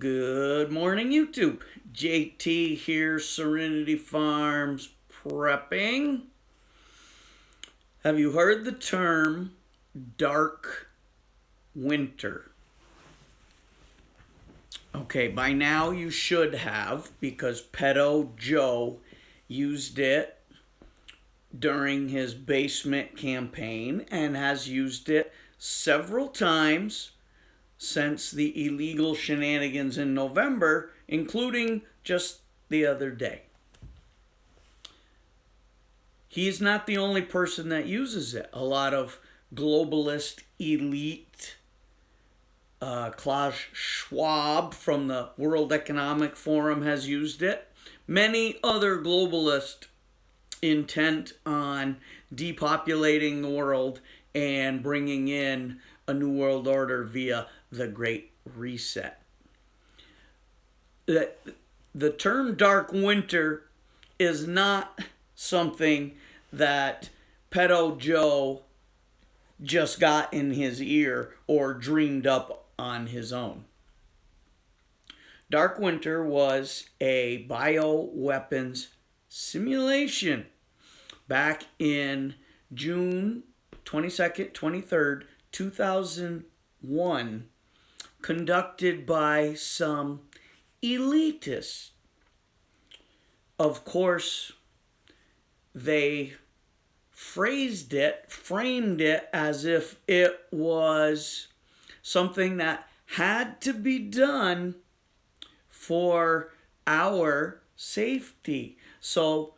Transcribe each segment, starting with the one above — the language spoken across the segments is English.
Good morning, YouTube. JT here, Serenity Farms prepping. Have you heard the term dark winter? Okay, by now you should have because Pedo Joe used it during his basement campaign and has used it several times since the illegal shenanigans in November, including just the other day. He's not the only person that uses it. A lot of globalist elite, Klaus Schwab from the World Economic Forum has used it. Many other globalists intent on depopulating the world and bringing in a new world order via the Great Reset. The term dark winter is not something that Pedo Joe just got in his ear or dreamed up on his own. Dark Winter was a bioweapons simulation back in June 22nd, 23rd, 2001, conducted by some elitists. Of course, they framed it as if it was something that had to be done for our safety. So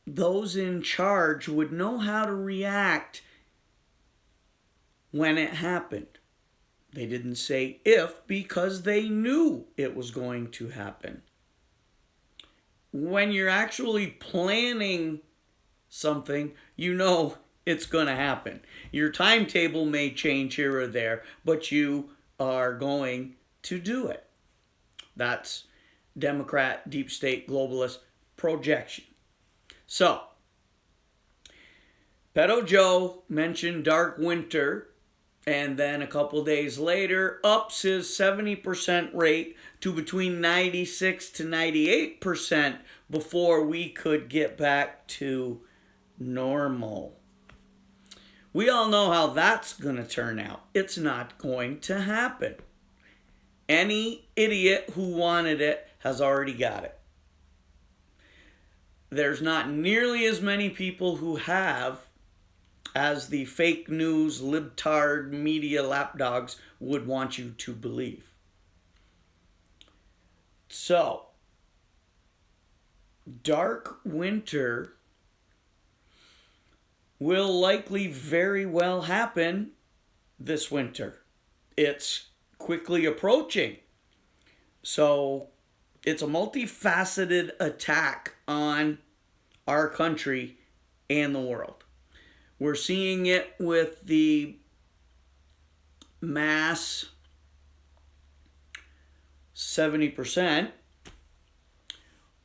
those in charge would know how to react when it happened. They didn't say if because they knew it was going to happen. When you're actually planning something, you know it's going to happen. Your timetable may change here or there, but you are going to do it. That's Democrat, deep state, globalist projection. So, Pedo Joe mentioned dark winter, and then a couple days later ups his 70% rate to between 96 to 98% before we could get back to normal. We all know how that's going to turn out. It's not going to happen. Any idiot who wanted it has already got it. There's not nearly as many people who have as the fake news, libtard media lapdogs would want you to believe. So, dark winter will likely very well happen this winter. It's quickly approaching. So, it's a multifaceted attack on our country and the world. We're seeing it with the mass 70%.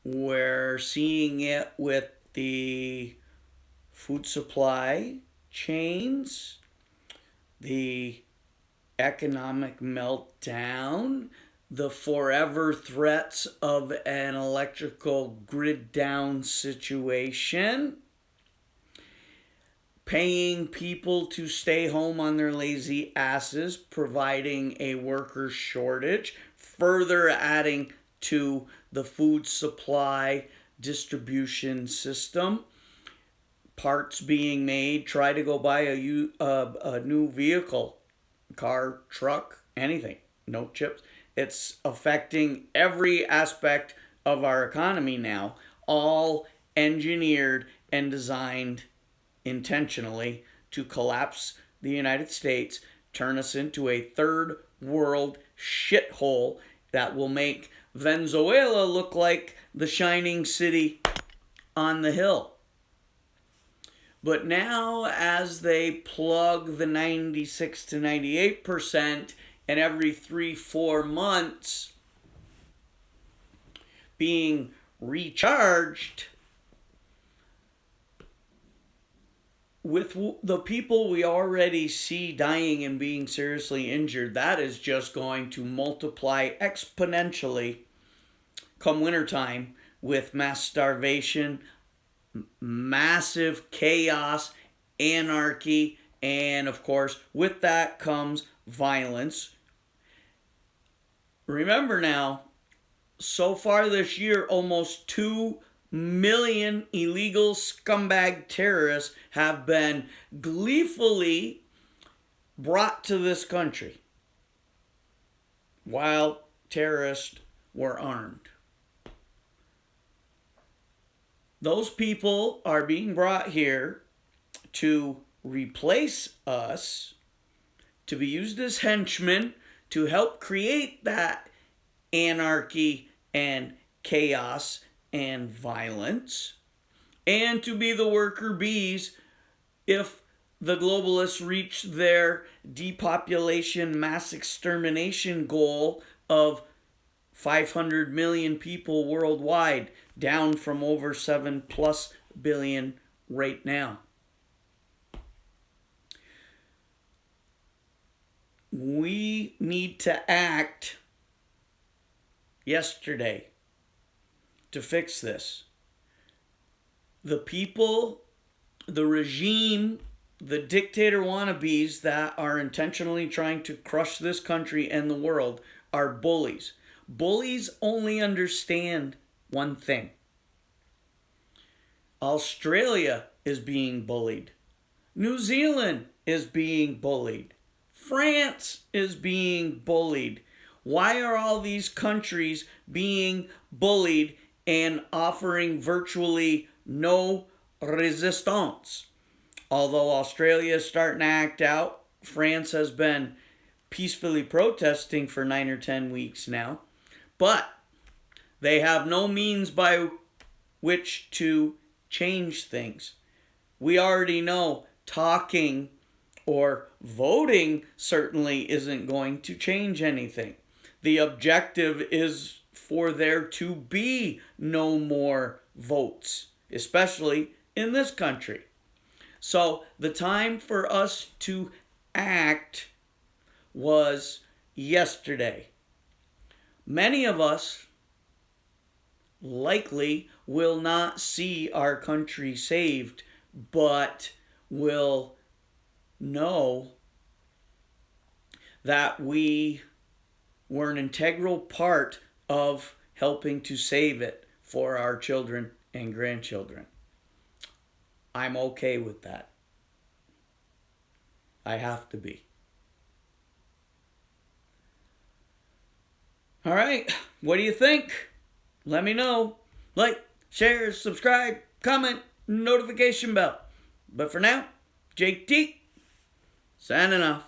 We're seeing it with the food supply chains, the economic meltdown, the forever threats of an electrical grid down situation, paying people to stay home on their lazy asses, providing a worker shortage, further adding to the food supply distribution system, parts being made, try to go buy a new vehicle, car, truck, anything, no chips. It's affecting every aspect of our economy now, all engineered and designed intentionally to collapse the United States, turn us into a third world shithole that will make Venezuela look like the shining city on the hill. But now, as they plug the 96 to 98%, and every 3-4 months being recharged, with the people we already see dying and being seriously injured, that is just going to multiply exponentially come wintertime with mass starvation, massive chaos, anarchy, and of course, with that comes violence. Remember now, so far this year, almost 2 million illegal scumbag terrorists have been gleefully brought to this country while terrorists were armed. Those people are being brought here to replace us, to be used as henchmen, to help create that anarchy and chaos and violence, and to be the worker bees if the globalists reach their depopulation mass extermination goal of 500 million people worldwide, down from over 7+ billion right now. We need to act yesterday to fix this. The people, the regime, the dictator wannabes that are intentionally trying to crush this country and the world are bullies. Bullies only understand one thing. Australia is being bullied. New Zealand is being bullied. France is being bullied. Why are all these countries being bullied and offering virtually no resistance? Although Australia is starting to act out, France has been peacefully protesting for 9 or 10 weeks now. But they have no means by which to change things. We already know talking or voting certainly isn't going to change anything. The objective is for there to be no more votes, especially in this country. So the time for us to act was yesterday. Many of us likely will not see our country saved, but will know that we were an integral part of helping to save it for our children and grandchildren. I'm okay with that. I have to be. All right, what do you think? Let me know. Like, share, subscribe, comment, notification bell. But for now, Jake T, signing off.